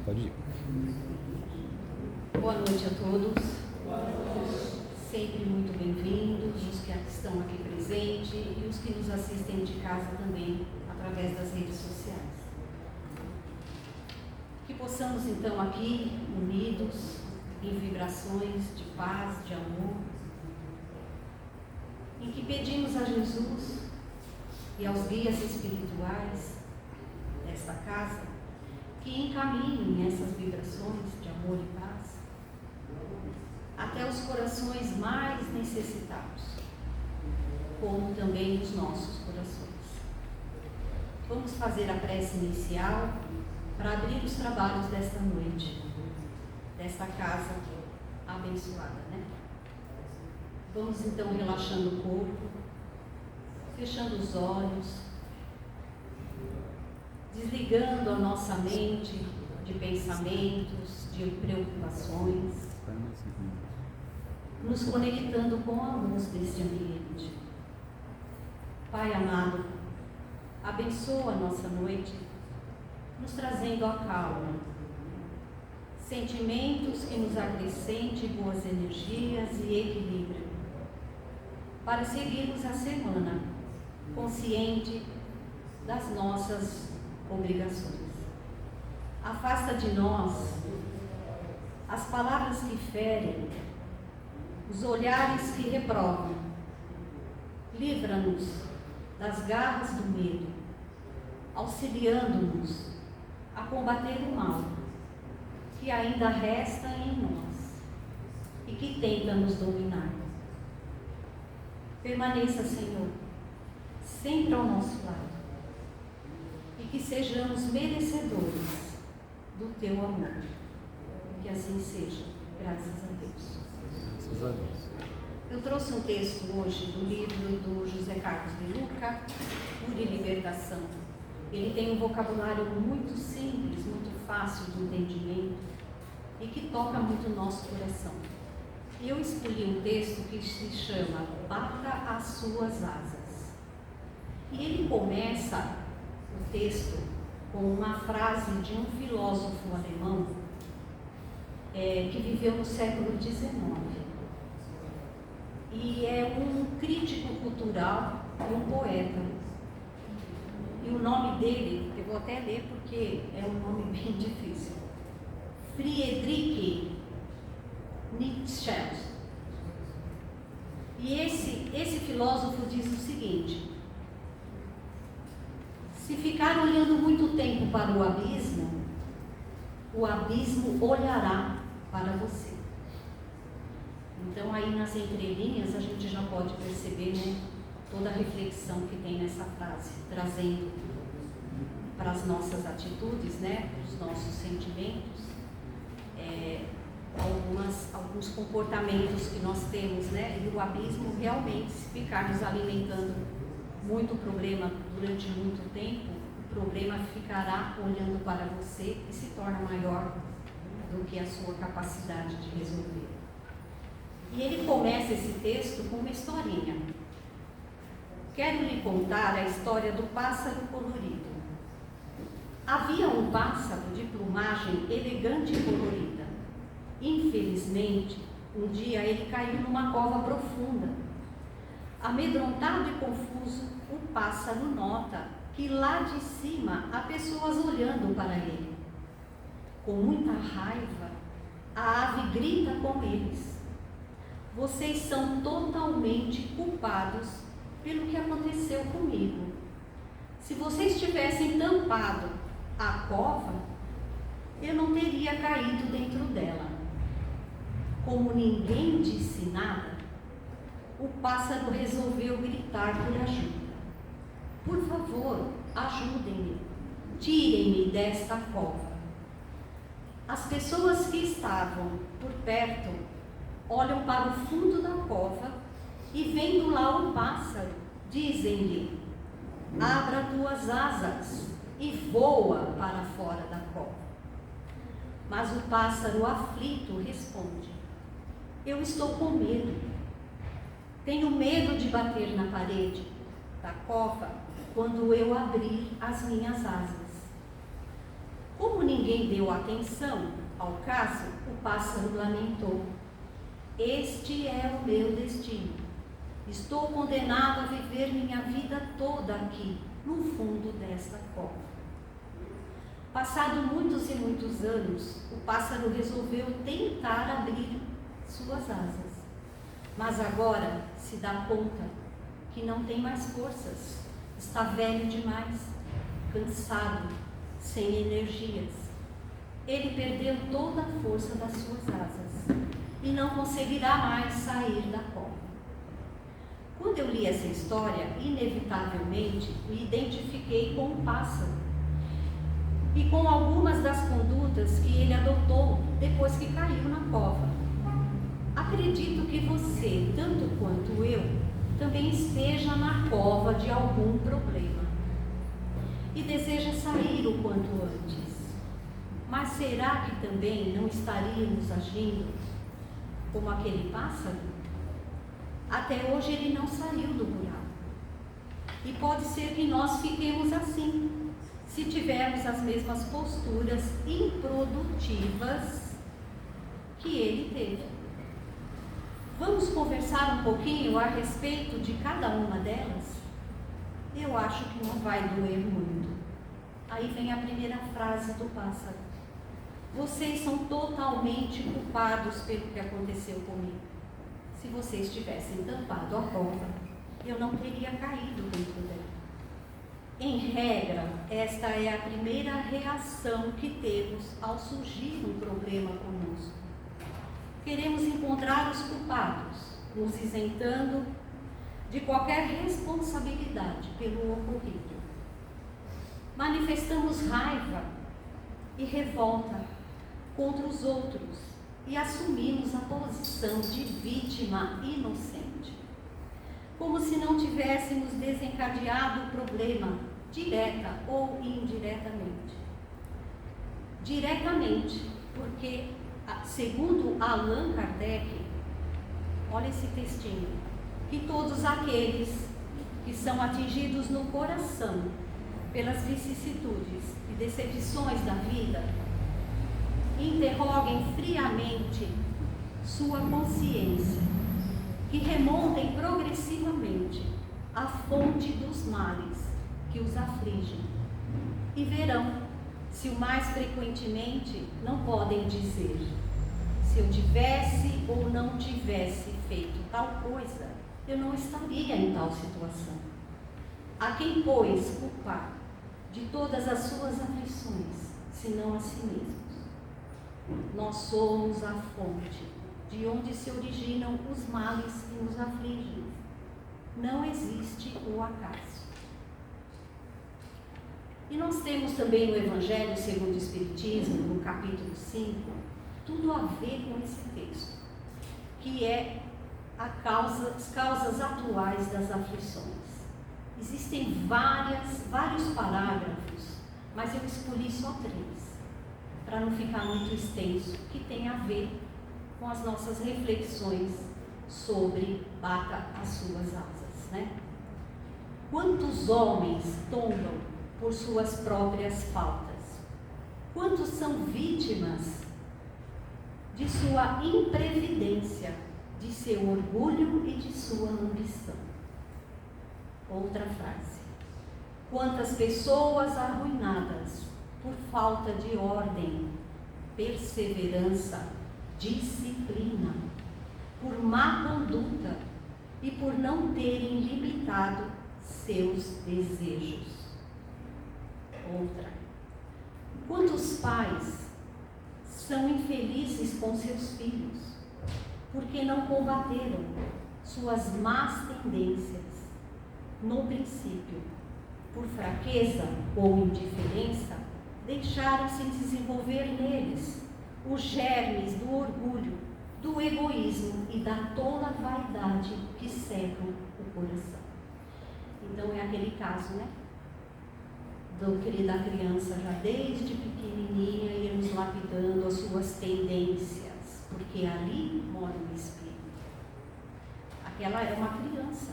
Pode ir. Boa noite a todos. Sempre muito bem-vindos, os que estão aqui presentes e os que nos assistem de casa também, através das redes sociais. Que possamos então aqui, unidos, em vibrações de paz, de amor, em que pedimos a Jesus e aos guias espirituais desta casa que encaminhem essas vibrações de amor e paz até os corações mais necessitados, como também os nossos corações. Vamos fazer a prece inicial para abrir os trabalhos desta noite, desta casa abençoada, né? Vamos então relaxando o corpo, fechando os olhos, desligando a nossa mente de pensamentos, de preocupações, nos conectando com a luz deste ambiente. Pai amado, abençoa a nossa noite, nos trazendo a calma, sentimentos que nos acrescentem boas energias e equilíbrio, para seguirmos a semana consciente das nossas obrigações. Afasta de nós as palavras que ferem, os olhares que reprovam. Livra-nos das garras do medo, auxiliando-nos a combater o mal que ainda resta em nós e que tenta nos dominar. Permaneça, Senhor, sempre ao nosso lado e que sejamos merecedores do Teu amor. Que assim seja, graças a Deus. Graças a Deus. Eu trouxe um texto hoje do livro do José Carlos de Luca, Cura e Libertação. Ele tem um vocabulário muito simples, muito fácil de entendimento e que toca muito o nosso coração. Eu escolhi um texto que se chama Bata as Suas Asas. E ele começa o texto com uma frase de um filósofo alemão que viveu no século XIX. E é um crítico cultural e um poeta. E o nome dele, eu vou até ler porque é um nome bem difícil. Friedrich Nietzsche. E esse filósofo diz o seguinte: se ficar olhando muito tempo para o abismo olhará para você. Então aí nas entrelinhas a gente já pode perceber, né, toda a reflexão que tem nessa frase, trazendo para as nossas atitudes, né, para os nossos sentimentos, alguns comportamentos que nós temos, né, e o abismo realmente, se ficarmos alimentando muito problema durante muito tempo, o problema ficará olhando para você e se torna maior do que a sua capacidade de resolver. E ele começa esse texto com uma historinha. Quero lhe contar a história do pássaro colorido. Havia um pássaro de plumagem elegante e colorida. Infelizmente, um dia ele caiu numa cova profunda. Amedrontado e confuso, o pássaro nota que lá de cima há pessoas olhando para ele. Com muita raiva, a ave grita com eles: vocês são totalmente culpados pelo que aconteceu comigo. Se vocês tivessem tampado a cova, eu não teria caído dentro dela. Como ninguém disse nada, o pássaro resolveu gritar por ajuda. Por favor, ajudem-me, tirem-me desta cova. As pessoas que estavam por perto olham para o fundo da cova e, vendo lá o pássaro, dizem-lhe: abra tuas asas e voa para fora da cova. Mas o pássaro aflito responde: eu estou com medo. Tenho medo de bater na parede da cova quando eu abrir as minhas asas. Como ninguém ninguém deu atenção ao caso, o pássaro lamentou: este é o meu destino. Estou condenado a viver minha vida toda aqui, no fundo desta cova. Passado muitos e muitos anos, o pássaro resolveu tentar abrir suas asas. Mas agora se dá conta que não tem mais forças, está velho demais, cansado, sem energias. Ele perdeu toda a força das suas asas e não conseguirá mais sair da cova. Quando eu li essa história, inevitavelmente me identifiquei com o pássaro e com algumas das condutas que ele adotou depois que caiu na cova. Acredito que você, tanto quanto eu, também esteja na cova de algum problema e deseja sair o quanto antes. Mas será que também não estaríamos agindo como aquele pássaro? Até hoje ele não saiu do buraco. E pode ser que nós fiquemos assim, se tivermos as mesmas posturas improdutivas que ele teve. Vamos conversar um pouquinho a respeito de cada uma delas? Eu acho que não vai doer muito. Aí vem a primeira frase do pássaro: vocês são totalmente culpados pelo que aconteceu comigo. Se vocês tivessem tampado a cova, eu não teria caído dentro dela. Em regra, esta é a primeira reação que temos ao surgir um problema conosco. Queremos encontrar os culpados, nos isentando de qualquer responsabilidade pelo ocorrido. Manifestamos raiva e revolta contra os outros e assumimos a posição de vítima inocente, como se não tivéssemos desencadeado o problema, direta ou indiretamente. Diretamente, porque, segundo Allan Kardec, olha esse textinho, que todos aqueles que são atingidos no coração pelas vicissitudes e decepções da vida, interroguem friamente sua consciência, que remontem progressivamente à fonte dos males que os afligem, e verão se o mais frequentemente não podem dizer: se eu tivesse ou não tivesse feito tal coisa, eu não estaria em tal situação. A quem, pois, culpar de todas as suas aflições, senão a si mesmos? Nós somos a fonte de onde se originam os males que nos afligem. Não existe o acaso. E nós temos também no Evangelho segundo o Espiritismo, no capítulo 5, tudo a ver com esse texto, que é as causas atuais das aflições. Existem vários parágrafos, mas eu escolhi só 3, para não ficar muito extenso, que tem a ver com as nossas reflexões sobre bata as suas asas, né? Quantos homens tombam por suas próprias faltas? Quantos são vítimas de sua imprevidência, de seu orgulho e de sua ambição? Outra frase: quantas pessoas arruinadas por falta de ordem, perseverança, disciplina, por má conduta e por não terem limitado seus desejos. Outra: quantos pais são infelizes com seus filhos, porque não combateram suas más tendências no princípio, por fraqueza ou indiferença, deixaram-se desenvolver neles os germes do orgulho, do egoísmo e da tola vaidade que cegam o coração. Então é aquele caso, né? Da criança já desde pequenininha irmos lapidando as suas tendências, porque ali mora o espírito. Aquela é uma criança,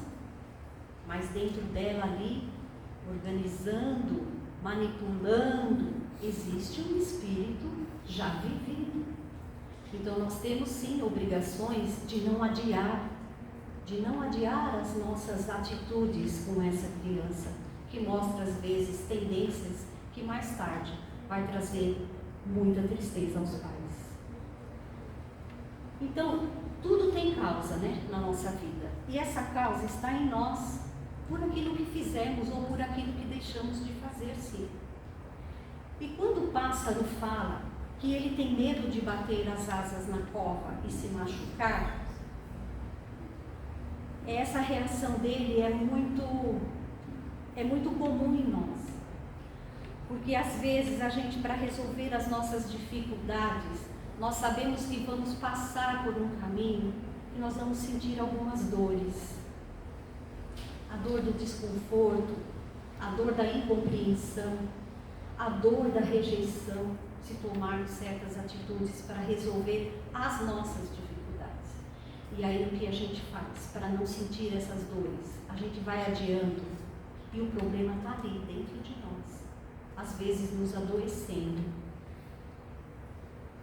mas dentro dela ali, organizando, manipulando existe um espírito já vivido. Então nós temos sim obrigações de não adiar as nossas atitudes com essa criança, que mostra às vezes tendências que mais tarde vai trazer muita tristeza aos pais. Então, tudo tem causa, né, na nossa vida. E essa causa está em nós, por aquilo que fizemos ou por aquilo que deixamos de fazer, sim. E quando o pássaro fala que ele tem medo de bater as asas na cova e se machucar, essa reação dele é muito comum em nós. Porque às vezes a gente, para resolver as nossas dificuldades, nós sabemos que vamos passar por um caminho e nós vamos sentir algumas dores. A dor do desconforto, a dor da incompreensão, a dor da rejeição, se tomarmos certas atitudes para resolver as nossas dificuldades. E aí o que a gente faz para não sentir essas dores? A gente vai adiando e o problema está ali dentro de nós, às vezes nos adoecendo,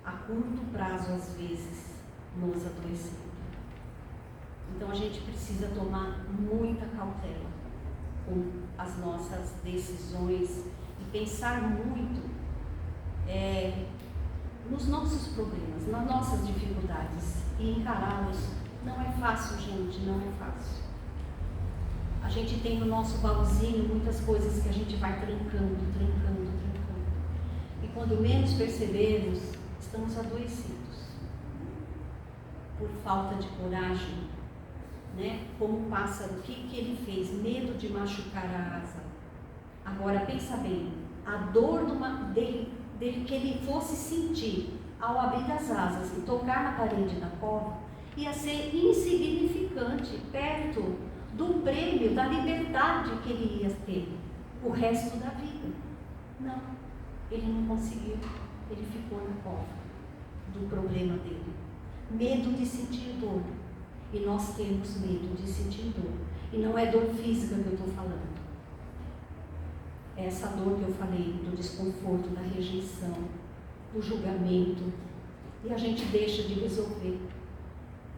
a curto prazo às vezes nos adoecendo. Então a gente precisa tomar muita cautela com as nossas decisões e pensar muito nos nossos problemas, nas nossas dificuldades e encará-los. Não é fácil, gente, não é fácil. A gente tem no nosso baúzinho muitas coisas que a gente vai trancando. E quando menos percebermos, estamos adoecidos por falta de coragem, né? Como o pássaro, o que ele fez? Medo de machucar a asa. Agora pensa bem, a dor dele que ele fosse sentir ao abrir as asas e tocar na parede da cova ia ser insignificante perto do prêmio da liberdade que ele ia ter o resto da vida. Não, ele não conseguiu, ele ficou na cova do problema dele. Medo de sentir dor. E nós temos medo de sentir dor. E não é dor física que eu estou falando. É essa dor que eu falei, do desconforto, da rejeição, do julgamento. E a gente deixa de resolver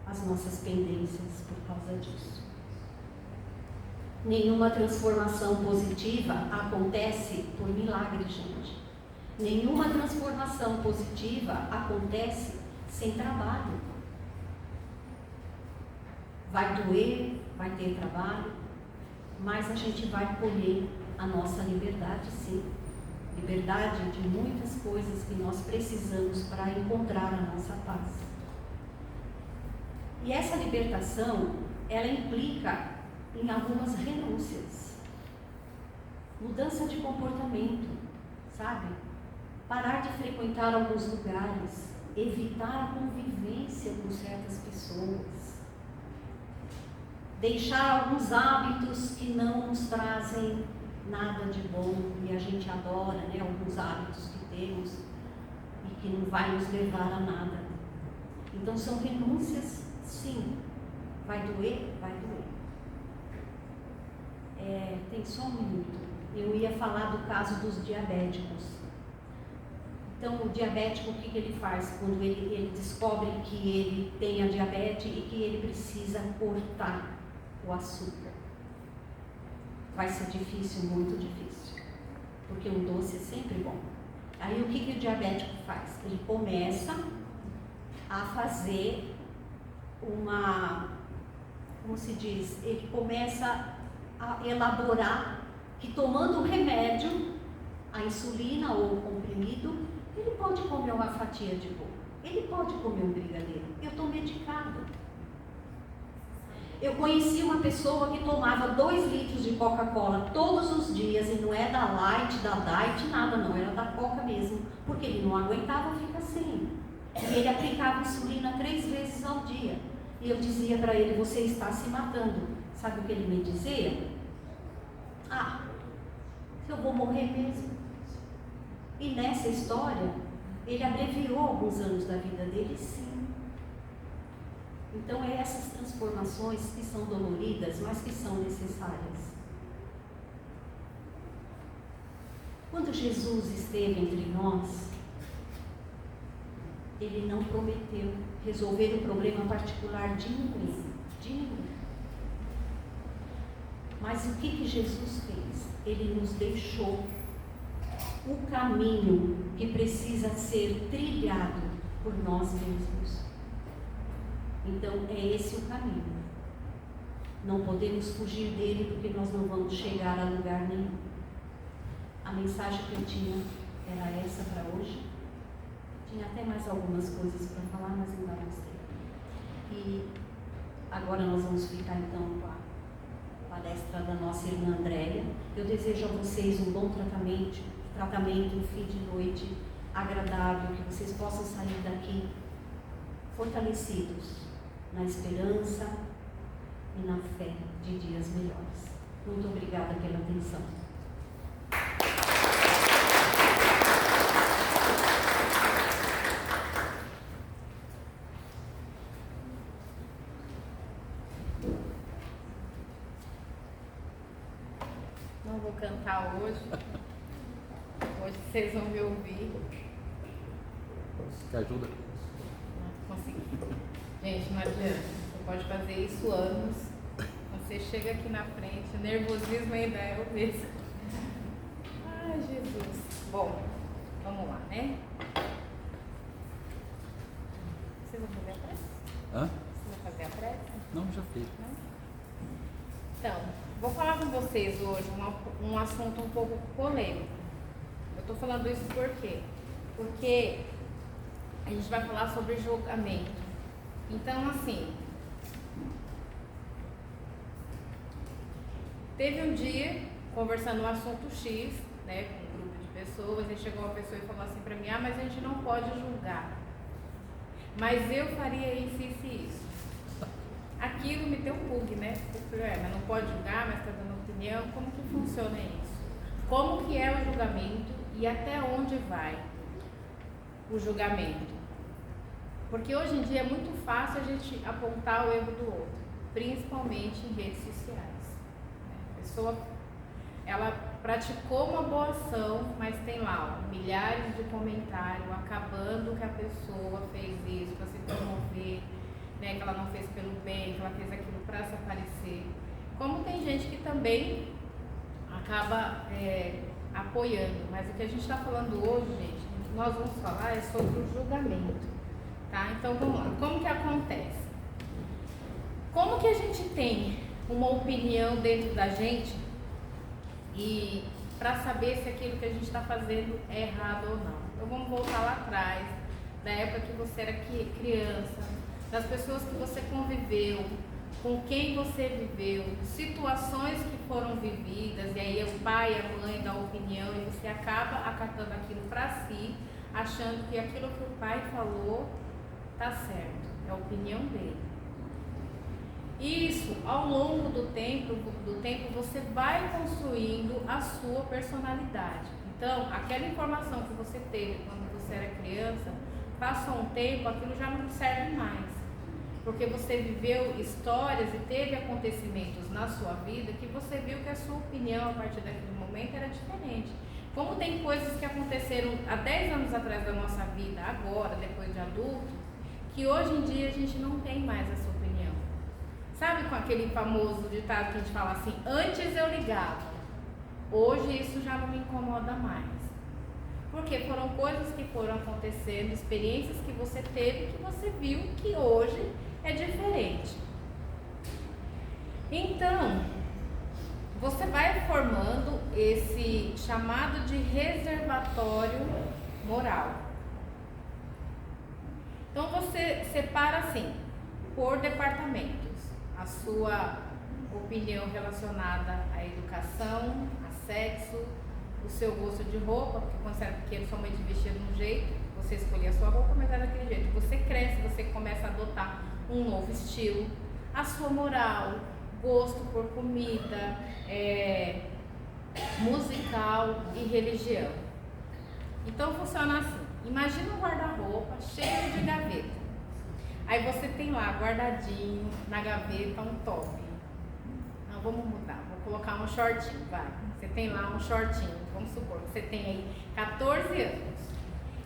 as nossas pendências por causa disso. Nenhuma transformação positiva acontece por milagre, gente. Nenhuma transformação positiva acontece sem trabalho. Vai doer, vai ter trabalho, mas a gente vai colher a nossa liberdade, sim. Liberdade de muitas coisas que nós precisamos para encontrar a nossa paz. E essa libertação, ela implica em algumas renúncias. Mudança de comportamento, sabe? Parar de frequentar alguns lugares, evitar a convivência com certas pessoas, deixar alguns hábitos que não nos trazem nada de bom e a gente adora, né? Alguns hábitos que temos e que não vai nos levar a nada. Então são renúncias, sim. Vai doer? Vai doer. Tem só um minuto. Eu ia falar do caso dos diabéticos. Então o diabético, o que ele faz? Quando ele descobre que ele tem a diabetes e que ele precisa cortar o açúcar. Vai ser difícil, muito difícil, porque um doce é sempre bom. Aí o que o diabético faz? Ele começa a fazer como se diz, ele começa a elaborar que tomando o remédio, a insulina ou o comprimido, ele pode comer uma fatia de bolo, ele pode comer um brigadeiro. Eu estou medicado. Eu conheci uma pessoa que tomava 2 litros de Coca-Cola todos os dias, e não é da Light, da Diet, nada não, era da Coca mesmo, porque ele não aguentava ficar sem. E ele aplicava insulina 3 vezes ao dia. E eu dizia para ele, você está se matando. Sabe o que ele me dizia? Eu vou morrer mesmo. E nessa história, ele abreviou alguns anos da vida dele, sim. Então, é essas transformações que são doloridas, mas que são necessárias. Quando Jesus esteve entre nós, ele não prometeu resolver o problema particular de ninguém, de ninguém. Mas o que Jesus fez? Ele nos deixou o caminho que precisa ser trilhado por nós mesmos. Então é esse o caminho. Não podemos fugir dele porque nós não vamos chegar a lugar nenhum. A mensagem que eu tinha era essa para hoje. Tinha até mais algumas coisas para falar, mas não dá mais tempo. E agora nós vamos ficar então com a palestra da nossa irmã Andréia. Eu desejo a vocês um bom tratamento, um fim de noite agradável, que vocês possam sair daqui fortalecidos na esperança e na fé de dias melhores. Muito obrigada pela atenção. Não vou cantar hoje. Hoje vocês vão me ouvir. Que ajuda? Não consegui. Gente, não adianta. Você pode fazer isso anos. Você chega aqui na frente, o nervosismo ainda é o mesmo. Ai, Jesus. Bom, vamos lá, né? Vocês vão fazer a prece? Hã? Vocês vão fazer a prece? Não, já fiz. Não? Então, vou falar com vocês hoje um assunto um pouco polêmico. Eu estou falando isso por quê? Porque a gente vai falar sobre julgamento. Então, assim, teve um dia, conversando um assunto X, né, com um grupo de pessoas, e chegou uma pessoa e falou assim para mim: ah, mas a gente não pode julgar. Mas eu faria isso, isso e isso. Aquilo me deu um bug, né? Eu falei, mas não pode julgar, mas está dando opinião. Como que funciona isso? Como que é o julgamento e até onde vai o julgamento? Porque hoje em dia é muito fácil a gente apontar o erro do outro, principalmente em redes sociais. A pessoa, ela praticou uma boa ação, mas tem lá milhares de comentários acabando que a pessoa fez isso para se promover, né, que ela não fez pelo bem, que ela fez aquilo para se aparecer. Como tem gente que também acaba apoiando, mas o que a gente está falando hoje, gente, nós vamos falar é sobre o julgamento, tá? Então vamos lá, como que acontece? Como que a gente tem uma opinião dentro da gente e para saber se aquilo que a gente está fazendo é errado ou não? Então vamos voltar lá atrás, da época que você era criança, das pessoas que você conviveu, com quem você viveu, situações que foram vividas, e aí o pai e a mãe dão opinião e você acaba acatando aquilo para si, achando que aquilo que o pai falou tá certo, é a opinião dele. Isso, ao longo do tempo você vai construindo a sua personalidade. Então, aquela informação que você teve quando você era criança, passou um tempo, aquilo já não serve mais. Porque você viveu histórias e teve acontecimentos na sua vida que você viu que a sua opinião a partir daquele momento era diferente. Como tem coisas que aconteceram há 10 anos atrás da nossa vida, agora, depois de adulto, que hoje em dia a gente não tem mais essa opinião. Sabe, com aquele famoso ditado que a gente fala assim, antes eu ligava, hoje isso já não me incomoda mais. Porque foram coisas que foram acontecendo, experiências que você teve, que você viu que hoje é diferente. Então, você vai formando esse chamado de reservatório moral. Então, você separa assim, por departamentos, a sua opinião relacionada à educação, a sexo, o seu gosto de roupa, porque quando você era pequeno, sua mãe te vestia de um jeito, você escolhia a sua roupa, mas era daquele jeito. Você cresce, você começa a adotar um novo estilo, a sua moral, gosto por comida, musical e religião. Então funciona assim, imagina um guarda-roupa cheio de gaveta. Aí você tem lá guardadinho na gaveta um top. Não, vamos mudar, vou colocar um shortinho, vai. Você tem lá um shortinho, vamos supor que você tem aí 14 anos.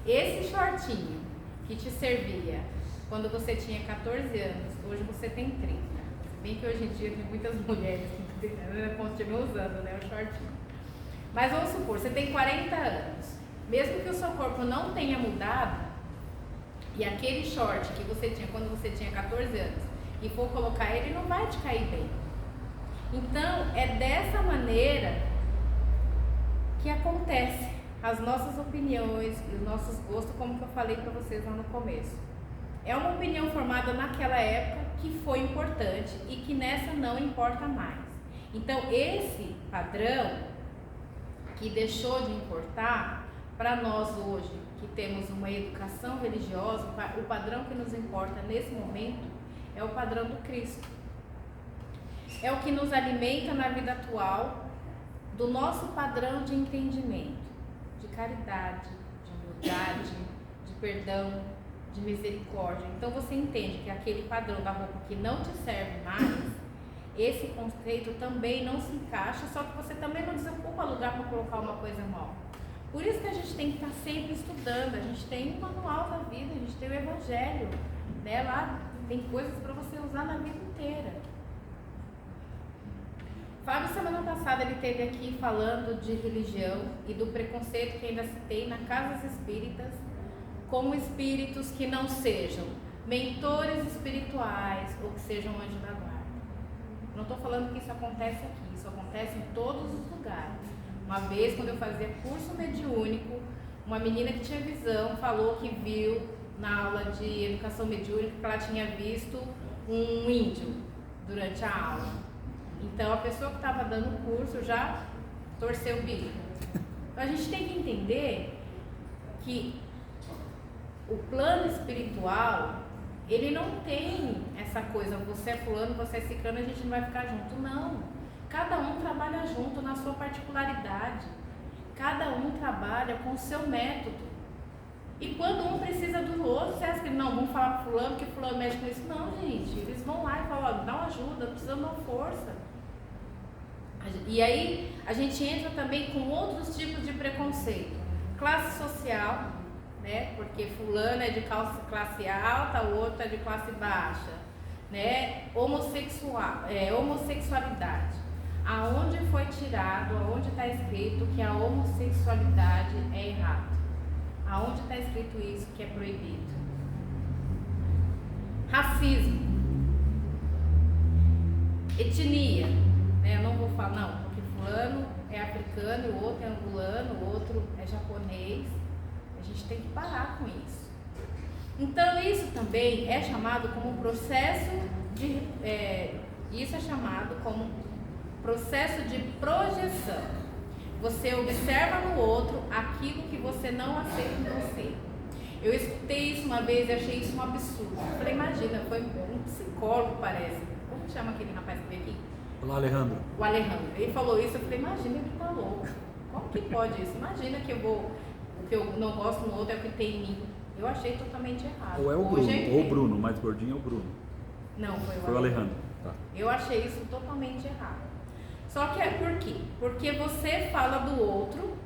Esse shortinho que te servia quando você tinha 14 anos, hoje você tem 30. Se bem que hoje em dia tem muitas mulheres que continuam usando, né, o shortinho. Mas vamos supor, você tem 40 anos. Mesmo que o seu corpo não tenha mudado, e aquele short que você tinha quando você tinha 14 anos, e for colocar ele, não vai te cair bem. Então, é dessa maneira que acontece as nossas opiniões e os nossos gostos, como que eu falei para vocês lá no começo. É uma opinião formada naquela época que foi importante e que nessa não importa mais. Então, esse padrão que deixou de importar, para nós hoje, que temos uma educação religiosa, o padrão que nos importa nesse momento é o padrão do Cristo. É o que nos alimenta na vida atual do nosso padrão de entendimento, de caridade, de humildade, de perdão, de misericórdia. Então você entende que aquele padrão da roupa que não te serve mais, esse conceito também não se encaixa, só que você também não desocupa lugar para colocar uma coisa nova. Por isso que a gente tem que estar sempre estudando, a gente tem o manual da vida, a gente tem o evangelho, né? Lá tem coisas para você usar na vida inteira. Fábio, semana passada, ele esteve aqui falando de religião e do preconceito que ainda se tem na casas espíritas, como espíritos que não sejam mentores espirituais ou que sejam anjos da guarda. Não estou falando que isso acontece aqui, isso acontece em todos os lugares. Uma vez, quando eu fazia curso mediúnico, uma menina que tinha visão falou que viu na aula de educação mediúnica que ela tinha visto um índio durante a aula. Então, a pessoa que estava dando o curso já torceu o bico. Então, a gente tem que entender que o plano espiritual, ele não tem essa coisa, você é fulano, você é ciclano, a gente não vai ficar junto. Não. Cada um trabalha junto na sua particularidade. Cada um trabalha com o seu método. E quando um precisa do outro, você acha que não, vamos falar para fulano, que fulano mexe com isso. Não, gente, eles vão lá e falam, ó, dá uma ajuda, precisamos de uma força. E aí a gente entra também com outros tipos de preconceito. Classe social, né? Porque fulano é de classe alta, o outro é de classe baixa, né? Homossexualidade. Aonde foi tirado, aonde está escrito que a homossexualidade é errado? Aonde está escrito isso que é proibido? Racismo, etnia, né? Eu não vou falar, não, porque fulano é africano, o outro é angolano, o outro é japonês. A gente tem que parar com isso. Então isso também é chamado como processo de, isso é chamado como processo de projeção. Você observa no outro aquilo que você não aceita em você. Eu escutei isso uma vez e achei isso um absurdo. Eu falei, imagina, foi um psicólogo, parece. Como chama aquele rapaz que veio aqui? O Alejandro. O Alejandro. Ele falou isso, eu falei, imagina, ele tá louco. Como que pode isso? Imagina que o que eu não gosto no outro é o que tem em mim. Eu achei totalmente errado. Ou é o Bruno, ou o Bruno, mais gordinho é o Bruno. Não, foi o Alejandro. Tá. Eu achei isso totalmente errado. Só que é por quê? Porque você fala do outro,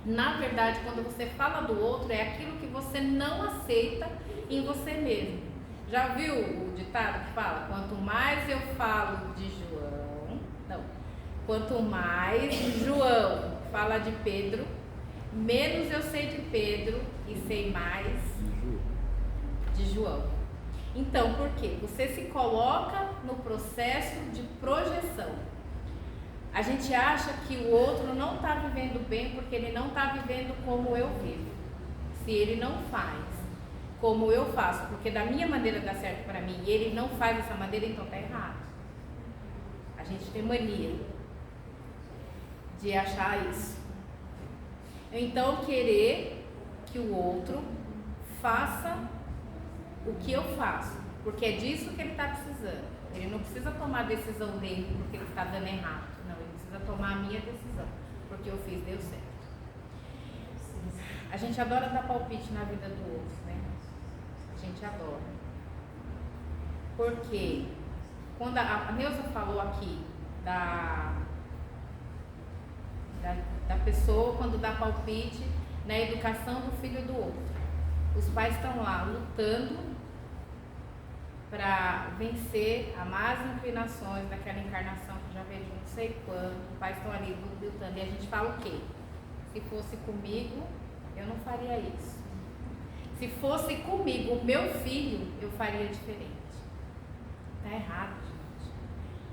na verdade, quando você fala do outro, é aquilo que você não aceita em você mesmo. Já viu o ditado que fala, quanto mais eu falo de João, não, quanto mais João fala de Pedro, menos eu sei de Pedro e sei mais de João. Então, por quê? Você se coloca no processo de projeção. A gente acha que o outro não está vivendo bem porque ele não está vivendo como eu vivo. Se ele não faz como eu faço, porque da minha maneira dá certo para mim e ele não faz dessa maneira, então está errado. A gente tem mania de achar isso. Então, querer que o outro faça o que eu faço, porque é disso que ele está precisando. Ele não precisa tomar a decisão dele porque ele está dando errado. Não, ele precisa tomar a minha decisão, porque eu fiz, deu certo. A gente adora dar palpite na vida do outro, né? A gente adora. Porque quando a Neuza falou aqui da pessoa quando dá palpite na educação do filho do outro. Os pais estão lá lutando para vencer as más inclinações daquela encarnação que já veio de não sei quando. Os pais estão ali lutando e a gente fala o quê? Se fosse comigo, eu não faria isso. Se fosse comigo, o meu filho, eu faria diferente. Está errado, gente.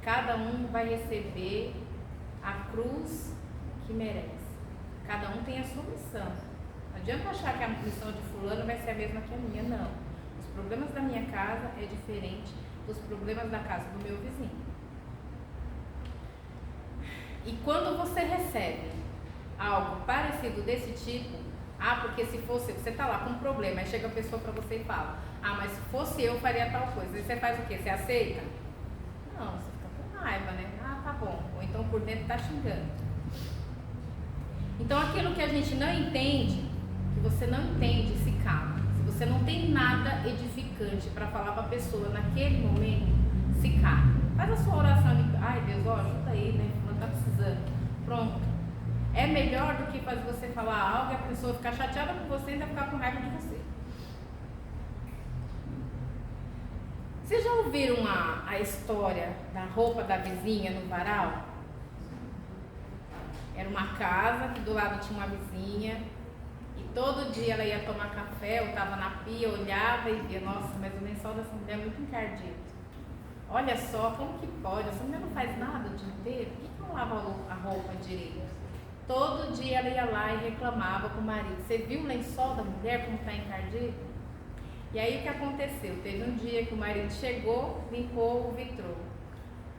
Cada um vai receber a cruz que merece. Cada um tem a sua missão. Não adianta achar que a missão de fulano vai ser a mesma que a minha, não. Os problemas da minha casa é diferente dos problemas da casa do meu vizinho. E quando você recebe algo parecido desse tipo, porque se fosse, você tá lá com um problema, aí chega a pessoa pra você e fala, mas se fosse eu faria tal coisa. Aí você faz o quê? Você aceita? Não, você fica com raiva, né? Tá bom. Ou então por dentro tá xingando. Então aquilo que a gente não entende, que você não entende, se cala. Se você não tem nada edificante para falar para a pessoa naquele momento, se cala. Faz a sua oração e, Deus, ajuda aí, né? Não tá precisando. Pronto. É melhor do que fazer você falar algo e a pessoa ficar chateada com você e ainda ficar com raiva de você. Vocês já ouviram a história da roupa da vizinha no varal? Era uma casa que do lado tinha uma vizinha e todo dia ela ia tomar café, ou estava na pia, olhava e via, nossa, mas o lençol dessa mulher é muito encardido. Olha só, como que pode? Essa mulher não faz nada o dia inteiro? Por que não lava a roupa direito? Todo dia ela ia lá e reclamava com o marido. Você viu o lençol da mulher como está encardido? E aí o que aconteceu? Teve um dia que o marido chegou, limpou o vitrô.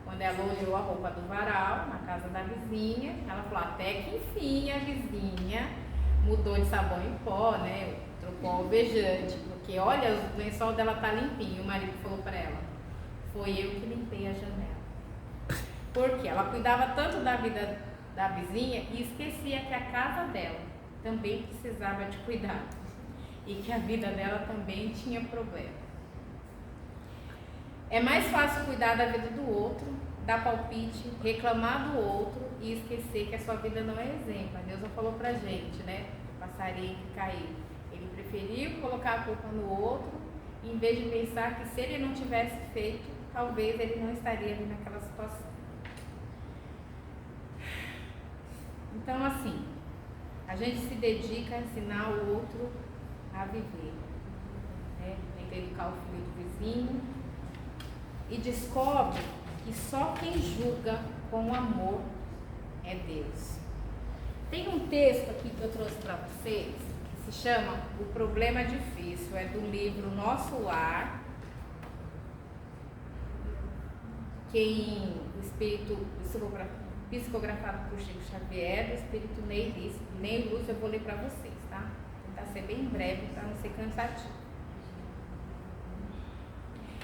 Quando ela olhou a roupa do varal, na casa da vizinha, ela falou, até que enfim a vizinha mudou de sabão em pó, né? Trocou o alvejante, porque olha, o lençol dela tá limpinho. O marido falou para ela, foi eu que limpei a janela. Porque ela cuidava tanto da vida da vizinha e esquecia que a casa dela também precisava de cuidado e que a vida dela também tinha problema. É mais fácil cuidar da vida do outro, dar palpite, reclamar do outro e esquecer que a sua vida não é exemplo. A Deus já falou pra gente, né? O passarinho que caiu. Ele preferiu colocar a culpa no outro, em vez de pensar que se ele não tivesse feito, talvez ele não estaria ali naquela situação. Então, assim, a gente se dedica a ensinar o outro a viver, né? Tenta educar o filho do vizinho e descobre que só quem julga com amor é Deus. Tem um texto aqui que eu trouxe para vocês que se chama O Problema Difícil, é do livro Nosso Lar, que em espírito psicografado por Chico Xavier, do espírito Ney Lúcio, eu vou ler para vocês, tá? Vou tentar ser bem breve para não ser cansativo.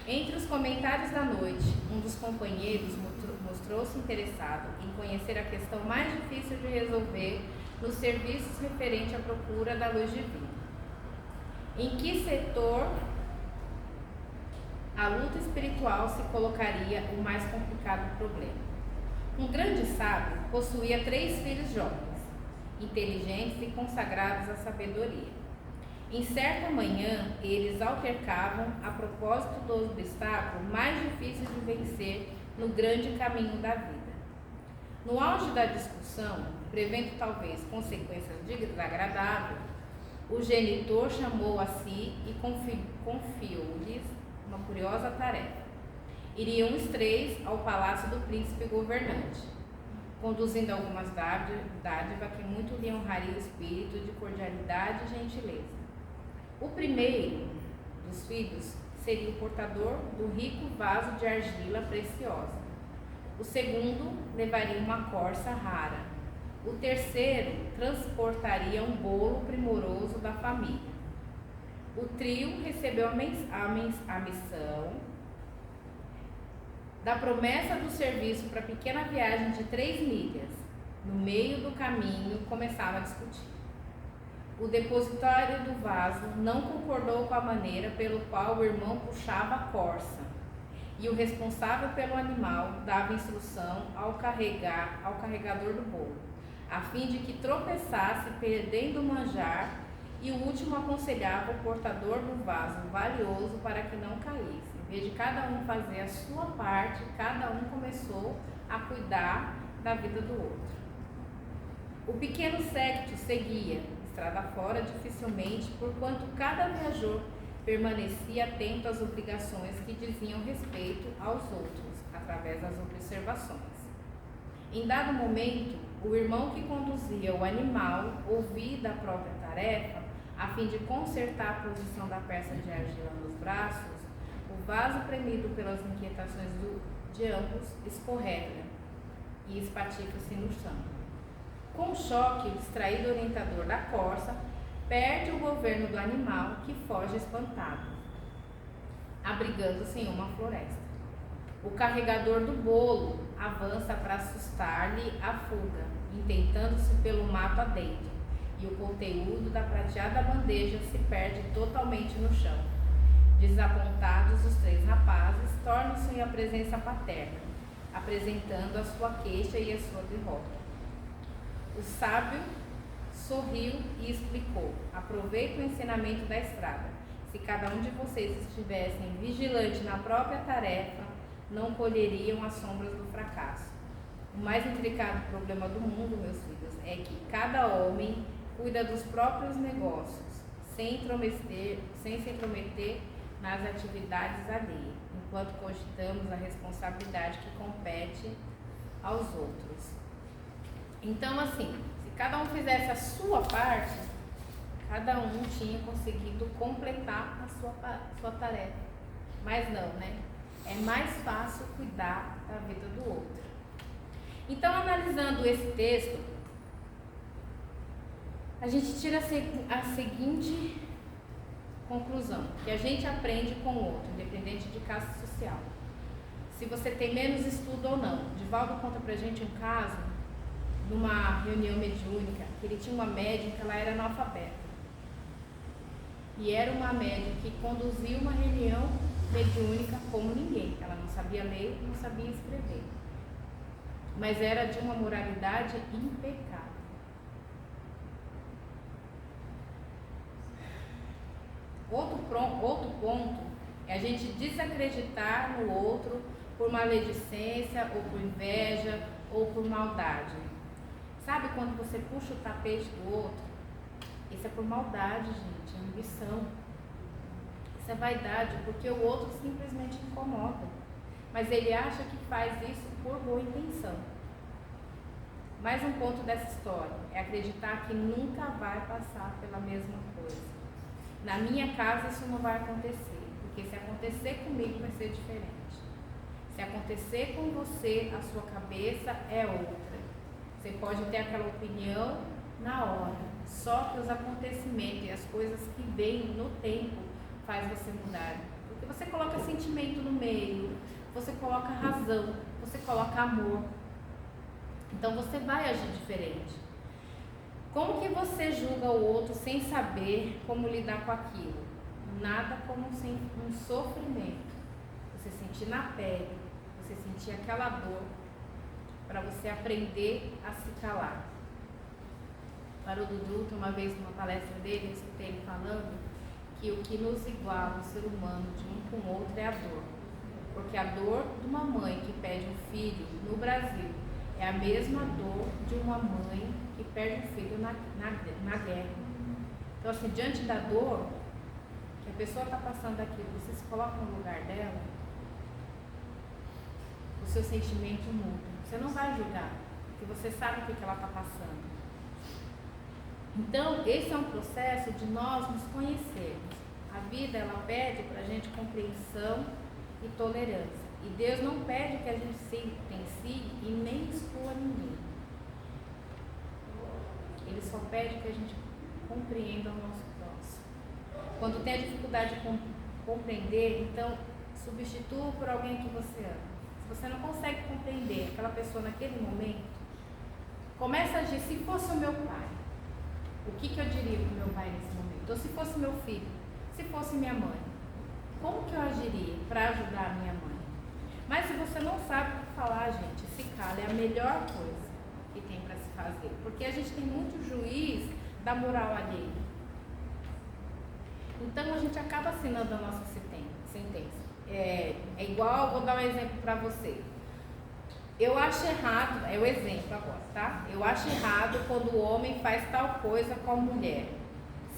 Entre os comentários da noite, um dos companheiros mostrou-se interessado em conhecer a questão mais difícil de resolver nos serviços referente à procura da luz divina. Em que setor a luta espiritual se colocaria o mais complicado problema? Um grande sábio possuía 3 filhos jovens, inteligentes e consagrados à sabedoria. Em certa manhã, eles altercavam a propósito do obstáculo mais difícil de vencer no grande caminho da vida. No auge da discussão, prevendo talvez consequências desagradáveis, o genitor chamou a si e confiou-lhes uma curiosa tarefa. Iriam os 3 ao palácio do príncipe governante, conduzindo algumas dádivas que muito lhe honraria o espírito de cordialidade e gentileza. O primeiro dos filhos seria o portador do rico vaso de argila preciosa. O segundo levaria uma corça rara. O terceiro transportaria um bolo primoroso da família. O trio recebeu a missão da promessa do serviço para a pequena viagem de 3 milhas. No meio do caminho, começava a discutir. O depositário do vaso não concordou com a maneira pelo qual o irmão puxava a corça, e o responsável pelo animal dava instrução ao carregador do bolo. a fim de que tropeçasse, perdendo o manjar, e o último aconselhava o portador do vaso valioso para que não caísse. Em vez de cada um fazer a sua parte, cada um começou a cuidar da vida do outro. O pequeno séquito seguia, estrada fora, dificilmente, porquanto cada viajor permanecia atento às obrigações que diziam respeito aos outros, através das observações. Em dado momento, o irmão que conduzia o animal, ouvida a própria tarefa, a fim de consertar a posição da peça de argila nos braços, o vaso premido pelas inquietações de ambos escorrega e espatifa-se no chão. Com o choque, o distraído orientador da corça perde o governo do animal, que foge espantado, abrigando-se em uma floresta. O carregador do bolo avança para assustar-lhe a fuga, intentando-se pelo mato adentro, e o conteúdo da prateada bandeja se perde totalmente no chão. Desapontados, os 3 rapazes tornam-se à presença paterna, apresentando a sua queixa e a sua derrota. O sábio sorriu e explicou: aproveite o ensinamento da estrada. Se cada um de vocês estivessem vigilante na própria tarefa, não colheriam as sombras do fracasso. O mais intricado problema do mundo, meus filhos, é que cada homem cuida dos próprios negócios, sem se intrometer nas atividades alheias, enquanto cogitamos a responsabilidade que compete aos outros. Então, assim, se cada um fizesse a sua parte, cada um tinha conseguido completar a sua tarefa. Mas não, né? É mais fácil cuidar da vida do outro. Então, analisando esse texto, a gente tira a seguinte conclusão: que a gente aprende com o outro, independente de classe social. Se você tem menos estudo ou não. Divaldo conta pra gente um caso, numa reunião mediúnica, que ele tinha uma médium que ela era analfabeta. E era uma médium que conduzia uma reunião mediúnica como ninguém. Ela não sabia ler, não sabia escrever. Mas era de uma moralidade impecável. Outro ponto é a gente desacreditar no outro por maledicência, ou por inveja, ou por maldade. Sabe quando você puxa o tapete do outro? Isso é por maldade, gente, é ambição. Isso é vaidade, porque o outro simplesmente incomoda. Mas ele acha que faz isso por boa intenção. Mais um ponto dessa história é acreditar que nunca vai passar pela mesma coisa. Na minha casa isso não vai acontecer, porque se acontecer comigo vai ser diferente. Se acontecer com você, a sua cabeça é outra. Você pode ter aquela opinião na hora, só que os acontecimentos e as coisas que vêm no tempo faz você mudar. Porque você coloca sentimento no meio, você coloca razão, você coloca amor. Então você vai agir diferente. Como que você julga o outro sem saber como lidar com aquilo? Nada como um sofrimento. Você sentir na pele, você sentir aquela dor, para você aprender a se calar. Para o Dudu, uma vez numa palestra dele, eu escutei ele falando que o que nos iguala, o ser humano, de um com o outro, é a dor. Porque a dor de uma mãe que perde um filho no Brasil é a mesma dor de uma mãe que perde um filho na guerra. Então, assim, diante da dor que a pessoa está passando aquilo, você se coloca no lugar dela, o seu sentimento muda. Você não vai julgar, porque você sabe o que ela está passando. Então, esse é um processo de nós nos conhecermos. A vida, ela pede para a gente compreensão e tolerância. E Deus não pede que a gente se intensie e nem exclua ninguém. Ele só pede que a gente compreenda o nosso próximo. Quando tem a dificuldade de compreender, então substitua por alguém que você ama. Se você não consegue compreender aquela pessoa naquele momento, começa a agir. Se fosse o meu pai, o que eu diria para o meu pai nesse momento? Ou se fosse meu filho, se fosse minha mãe, como que eu agiria para ajudar a minha mãe? Mas se você não sabe o que falar, gente, se cala, é a melhor coisa que tem para se fazer, porque a gente tem muito juiz da moral alheia. Então a gente acaba assinando a nossa sentença. É igual, vou dar um exemplo para você. Eu acho errado, é o exemplo agora, tá? Eu acho errado quando o homem faz tal coisa com a mulher.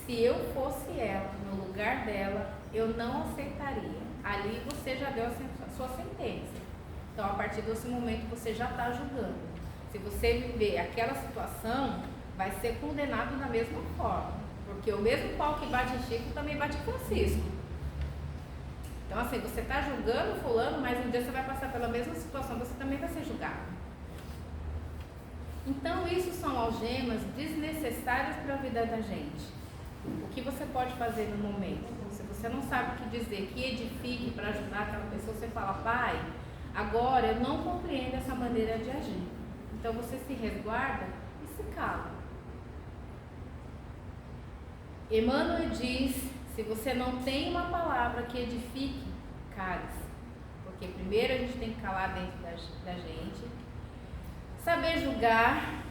Se eu fosse ela, no lugar dela, eu não aceitaria. Ali você já deu a sua sentença. Então, a partir desse momento, você já está julgando. Se você viver aquela situação, vai ser condenado da mesma forma. Porque o mesmo pau que bate em Chico também bate em Francisco. Então, assim, você está julgando fulano, mas um dia você vai passar pela mesma situação, você também vai ser julgado. Então, isso são algemas desnecessárias para a vida da gente. O que você pode fazer no momento? Se você não sabe o que dizer, que edifique para ajudar aquela pessoa, você fala, pai, agora eu não compreendo essa maneira de agir. Então, você se resguarda e se cala. Emmanuel diz, se você não tem uma palavra que edifique, cale-se. Porque primeiro a gente tem que calar dentro da gente. Saber julgar.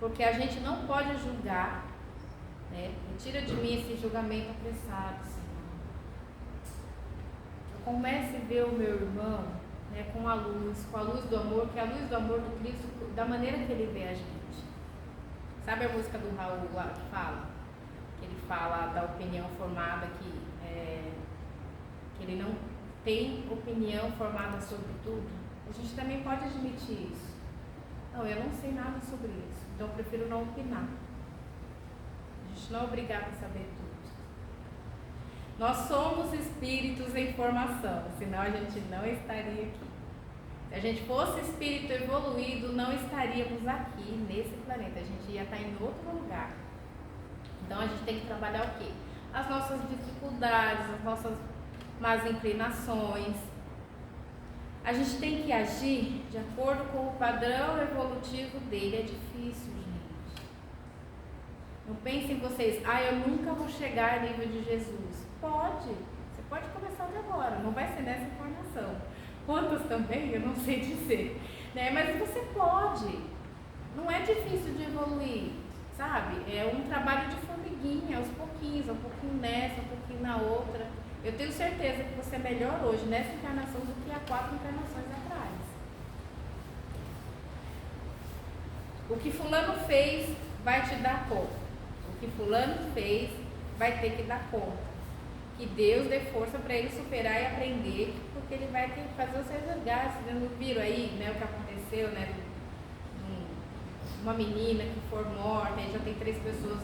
Porque a gente não pode julgar, né? Tira de mim esse julgamento apressado, Senhor. Eu comece a ver o meu irmão, né, com a luz do amor, que é a luz do amor do Cristo, da maneira que ele vê a gente. Sabe a música do Raul lá que fala? Que ele fala da opinião formada, que ele não tem opinião formada sobre tudo. A gente também pode admitir isso. Não, eu não sei nada sobre isso, então eu prefiro não opinar. A gente não é obrigado a saber tudo. Nós somos espíritos em formação, senão a gente não estaria aqui. Se a gente fosse espírito evoluído, não estaríamos aqui nesse planeta, a gente ia estar em outro lugar. Então a gente tem que trabalhar o quê? As nossas dificuldades, as nossas más inclinações. A gente tem que agir de acordo com o padrão evolutivo dele. É difícil, gente. Não pensem vocês, eu nunca vou chegar ao nível de Jesus. Pode, você pode começar de agora, não vai ser nessa encarnação. Quantas também, eu não sei dizer, né? Mas você pode, não é difícil de evoluir, sabe? É um trabalho de formiguinha, aos pouquinhos, um pouquinho nessa, um pouquinho na outra. Eu tenho certeza que você é melhor hoje nessa encarnação do que há 4 encarnações atrás. O que fulano fez vai te dar conta. O que fulano fez vai ter que dar conta. Que Deus dê força para ele superar e aprender, porque ele vai ter que fazer os seus resgates. Vocês não viram aí, né, o que aconteceu, né? Uma menina que foi morta, aí já tem 3 pessoas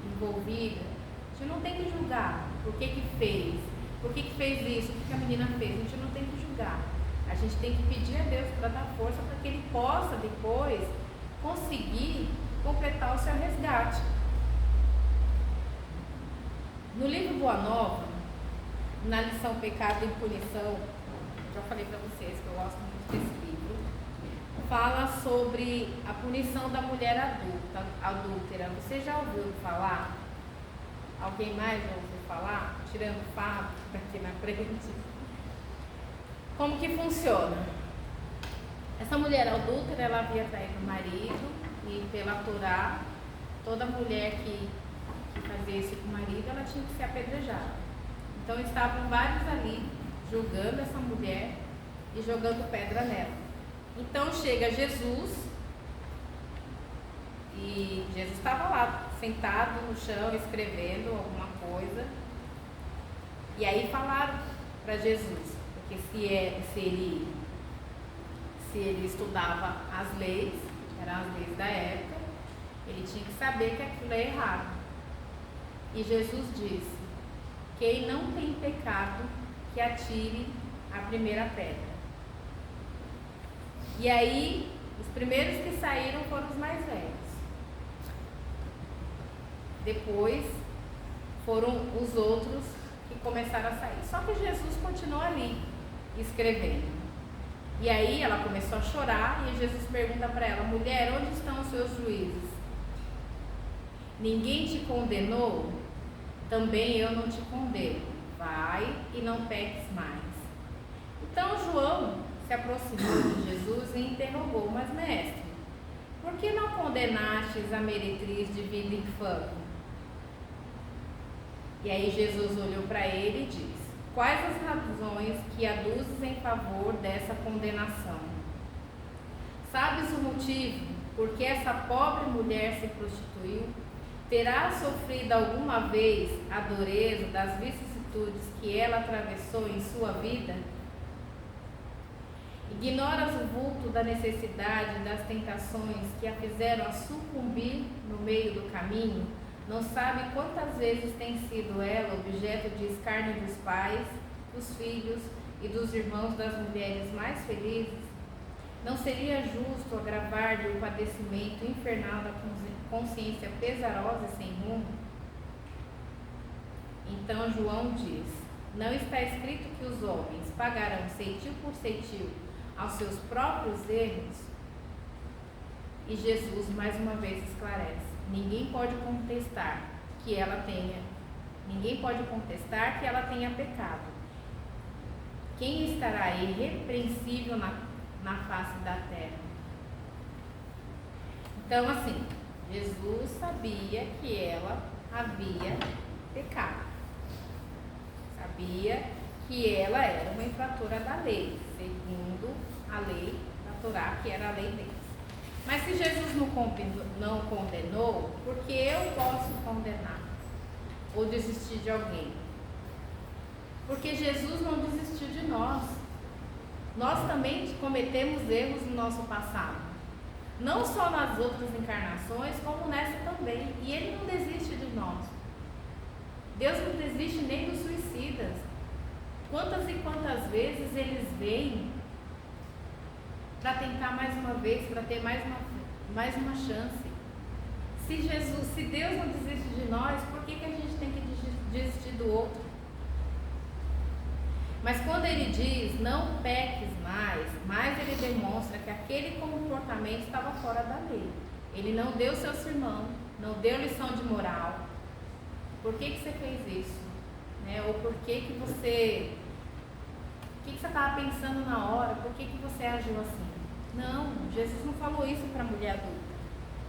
envolvidas. A gente não tem que julgar por que fez, por que fez isso, o que a menina fez. A gente não tem que julgar. A gente tem que pedir a Deus para dar força para que ele possa depois conseguir completar o seu resgate. No livro Boa Nova, na lição Pecado e Punição, já falei para vocês que eu gosto muito desse livro, fala sobre a punição da mulher adúltera. Você já ouviu falar? Alguém mais já ouviu falar? Tirando o Fábio daqui na frente. Como que funciona? Essa mulher adúltera, ela havia traído o marido, e pela Torá, toda mulher que fazia isso com o marido, ela tinha que ser apedrejada. Então estavam vários ali julgando essa mulher e jogando pedra nela. Então chega Jesus, e Jesus estava lá, sentado no chão, escrevendo alguma coisa. E aí falaram para Jesus, porque se ele estudava as leis, eram as leis da época, ele tinha que saber que aquilo é errado. E Jesus disse: quem não tem pecado, que atire a primeira pedra. E aí, os primeiros que saíram foram os mais velhos. Depois foram os outros que começaram a sair. Só que Jesus continuou ali, escrevendo. E aí ela começou a chorar e Jesus pergunta para ela: mulher, onde estão os seus juízes? Ninguém te condenou? Também eu não te condeno. Vai e não peques mais. Então João se se aproximou de Jesus e interrogou: mas mestre, por que não condenastes a meretriz de vida infame? E aí Jesus olhou para ele e disse: quais as razões que aduzes em favor dessa condenação? Sabes o motivo por que essa pobre mulher se prostituiu? Terá sofrido alguma vez a dureza das vicissitudes que ela atravessou em sua vida? Ignoras o vulto da necessidade e das tentações que a fizeram a sucumbir no meio do caminho? Não sabe quantas vezes tem sido ela objeto de escárnio dos pais, dos filhos e dos irmãos das mulheres mais felizes? Não seria justo agravar-lhe o padecimento infernal da consciência pesarosa e sem rumo? Então João diz: não está escrito que os homens pagarão ceitil por ceitil aos seus próprios erros? E Jesus mais uma vez esclarece: ninguém pode contestar que ela tenha pecado. Quem estará irrepreensível na face da terra? Então, assim, Jesus sabia que ela havia pecado. Sabia que ela era uma infratora da lei, segundo a lei da Torá, que era a lei deles. Mas se Jesus não condenou, por que eu posso condenar ou desistir de alguém? Porque Jesus não desistiu de nós. Nós também cometemos erros no nosso passado, não só nas outras encarnações, como nessa também. E Ele não desiste de nós. Deus não desiste nem dos suicidas. Quantas e quantas vezes eles vêm para tentar mais uma vez, para ter mais uma chance? Se Deus não desiste de nós, por que a gente tem que desistir do outro? Mas quando Ele diz não peques mais Ele demonstra que aquele comportamento estava fora da lei. Ele não deu seu sermão, não deu lição de moral. Por que você fez isso? Ou por que você... O que você estava pensando na hora? Por que você agiu assim? Não, Jesus não falou isso para a mulher adulta.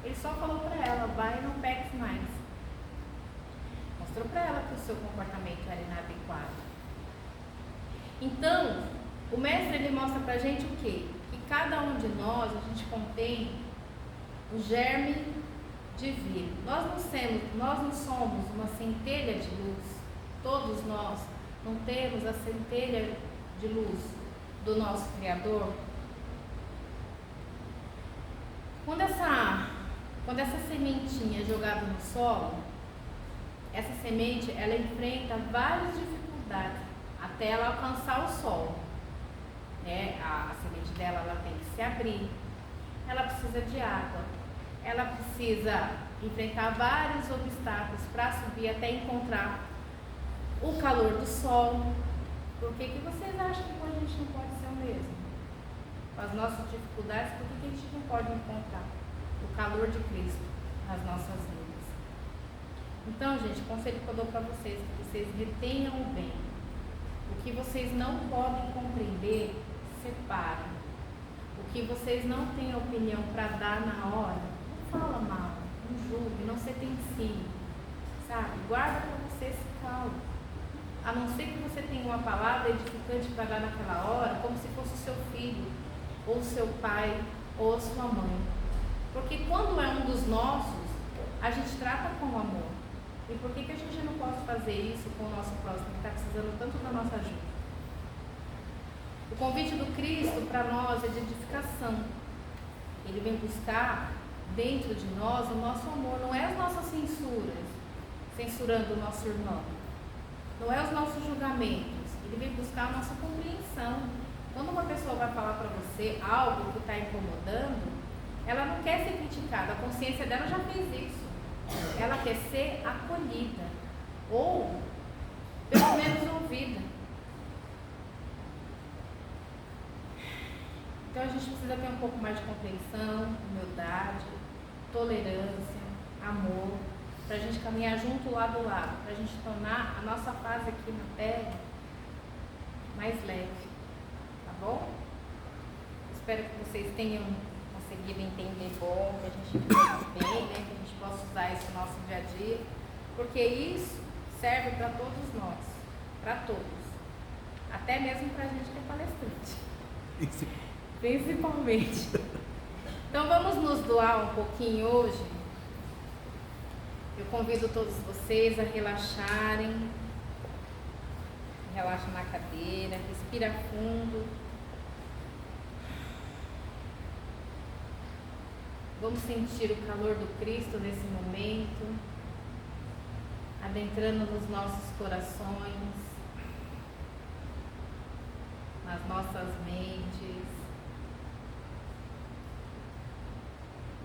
Ele só falou para ela: vai e não peques mais. Mostrou para ela que o seu comportamento era inadequado. Então, o mestre ele mostra para a gente o quê? Que cada um de nós, a gente contém o germe divino. Nós não somos uma centelha de luz. Todos nós não temos a centelha de luz do nosso Criador. Quando essa sementinha é jogada no solo, essa semente ela enfrenta várias dificuldades até ela alcançar o solo. A semente dela ela tem que se abrir, ela precisa de água, ela precisa enfrentar vários obstáculos para subir até encontrar o calor do solo. Por que vocês acham que a gente não pode ser o mesmo? Com as nossas dificuldades, por que a gente não pode encontrar o calor de Cristo nas nossas vidas? Então, gente, o conselho que eu dou para vocês é que vocês retenham o bem. O que vocês não podem compreender, separem. O que vocês não têm opinião para dar na hora, não fala mal, não julgue, não sentencie, sabe? Guarda para você esse calmo. A não ser que você tenha uma palavra edificante para dar naquela hora, como se fosse o seu filho, ou seu pai, ou a sua mãe. Porque quando é um dos nossos, a gente trata com amor. E por que a gente não pode fazer isso com o nosso próximo, que está precisando tanto da nossa ajuda? O convite do Cristo para nós é de edificação. Ele vem buscar dentro de nós o nosso amor, não é as nossas censuras, censurando o nosso irmão. Não é os nossos julgamentos. Ele vem buscar a nossa compreensão. Quando uma pessoa vai falar para você algo que está incomodando, ela não quer ser criticada, a consciência dela já fez isso. Ela quer ser acolhida, ou pelo menos ouvida. Então a gente precisa ter um pouco mais de compreensão, humildade, tolerância, amor, para a gente caminhar junto lado a lado, para a gente tornar a nossa fase aqui na Terra mais leve, tá bom? Espero que vocês tenham conseguido entender bom, que a gente entenda bem, né? Que a gente possa usar isso no nosso dia a dia, porque isso serve para todos nós, para todos, até mesmo para a gente que é palestrante, principalmente. Então vamos nos doar um pouquinho hoje. Eu convido todos vocês a relaxarem. Relaxa na cadeira, respira fundo. Vamos sentir o calor do Cristo nesse momento, adentrando nos nossos corações, nas nossas mentes.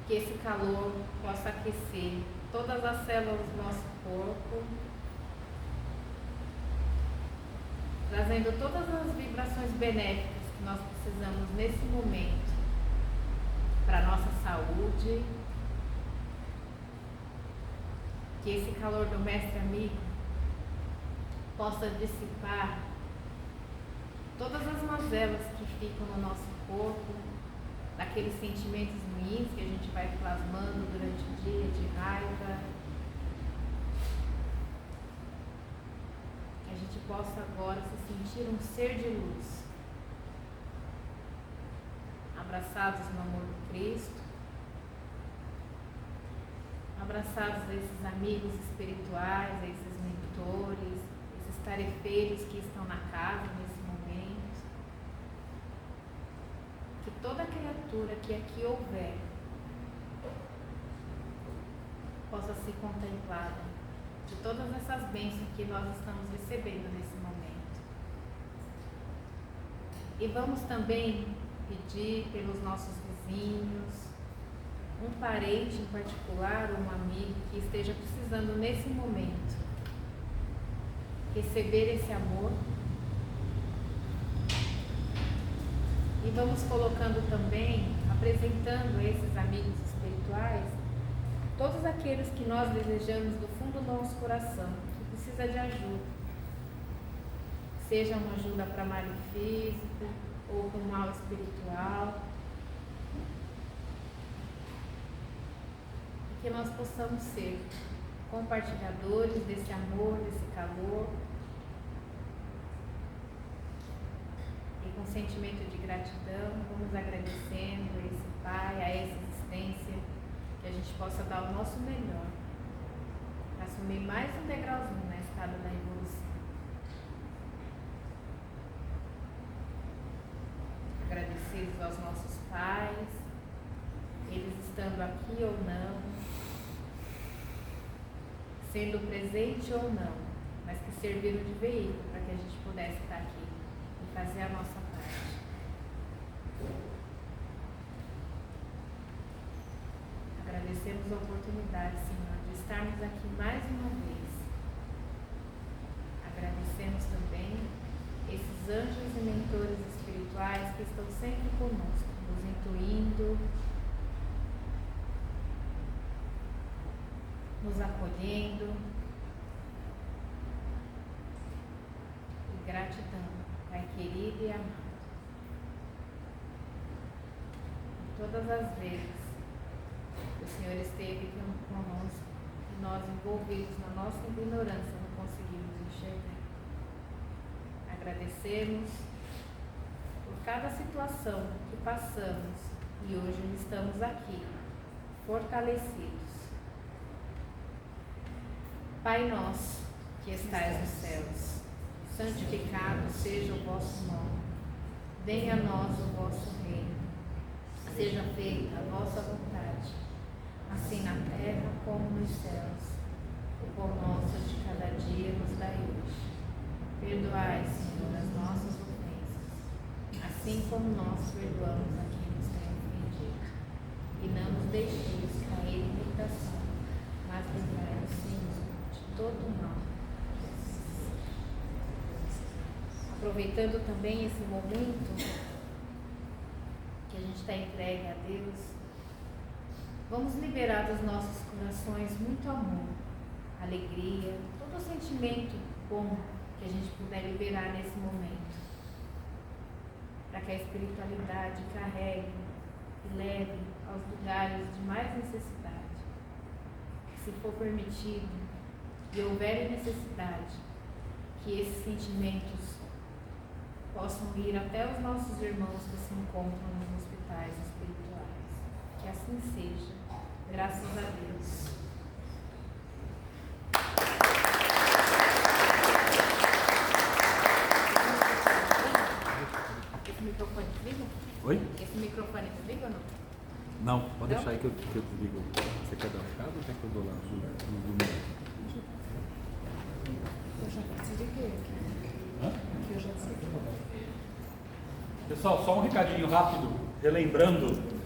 Que esse calor possa aquecer todas as células do nosso corpo, trazendo todas as vibrações benéficas que nós precisamos nesse momento para a nossa saúde. Que esse calor do Mestre Amigo possa dissipar todas as mazelas que ficam no nosso corpo, daqueles sentimentos ruins que a gente vai plasmando durante o dia, de raiva. Que a gente possa agora se sentir um ser de luz, abraçados no amor do Cristo, abraçados a esses amigos espirituais, a esses mentores, esses tarefeiros que estão na casa nesse momento. Que toda criatura que aqui houver possa ser contemplada de todas essas bênçãos que nós estamos recebendo nesse momento. E vamos também pedir pelos nossos vizinhos, um parente em particular, um amigo que esteja precisando nesse momento receber esse amor. E vamos colocando também, apresentando a esses amigos espirituais, todos aqueles que nós desejamos do fundo do nosso coração, que precisa de ajuda. Seja uma ajuda para mal físico ou para o mal espiritual. E que nós possamos ser compartilhadores desse amor, desse calor. E com sentimento de gratidão, vamos agradecendo a esse Pai, a essa existência, que a gente possa dar o nosso melhor, assumir mais um degrauzinho na escada da evolução. Agradecidos aos nossos pais, eles estando aqui ou não, sendo presente ou não, mas que serviram de veículo para que a gente pudesse estar aqui e fazer a nossa parte. Agradecemos a oportunidade, Senhor, de estarmos aqui mais uma vez. Agradecemos também esses anjos e mentores espirituais que estão sempre conosco, nos intuindo, nos acolhendo. E gratidão, Pai querido e amado. Todas as vezes que o Senhor esteve conosco e nós envolvidos na nossa ignorância não conseguimos enxergar. Agradecemos por cada situação que passamos e hoje estamos aqui, fortalecidos. Pai nosso, que estais nos céus, santificado seja o vosso nome. Venha a nós o vosso reino. Seja feita a vossa vontade, assim na terra como nos céus. O pão nosso de cada dia nos dai hoje. Perdoai, Senhor, as nossas ofensas, assim como nós perdoamos a quem nos tem ofendido. E não nos deixeis cair em tentação, mas livrai-nos, Senhor, de todo mal. Aproveitando também esse momento que a gente está entregue a Deus, vamos liberar dos nossos corações muito amor, alegria, todo sentimento bom que a gente puder liberar nesse momento. para que a espiritualidade carregue e leve aos lugares de mais necessidade. Se for permitido e houver necessidade, que esses sentimentos possam ir até os nossos irmãos que se encontram nos hospitais espirituais. Que assim seja. Graças a Deus. Esse microfone desliga? Oi? Esse microfone desliga ou não? Não, pode Não? deixar aí que eu desligo. Você quer dar um recado ou quer que eu dou lá no número? Eu já desliguei aqui. Hã? Aqui eu já desliguei. Pessoal, só um recadinho rápido, relembrando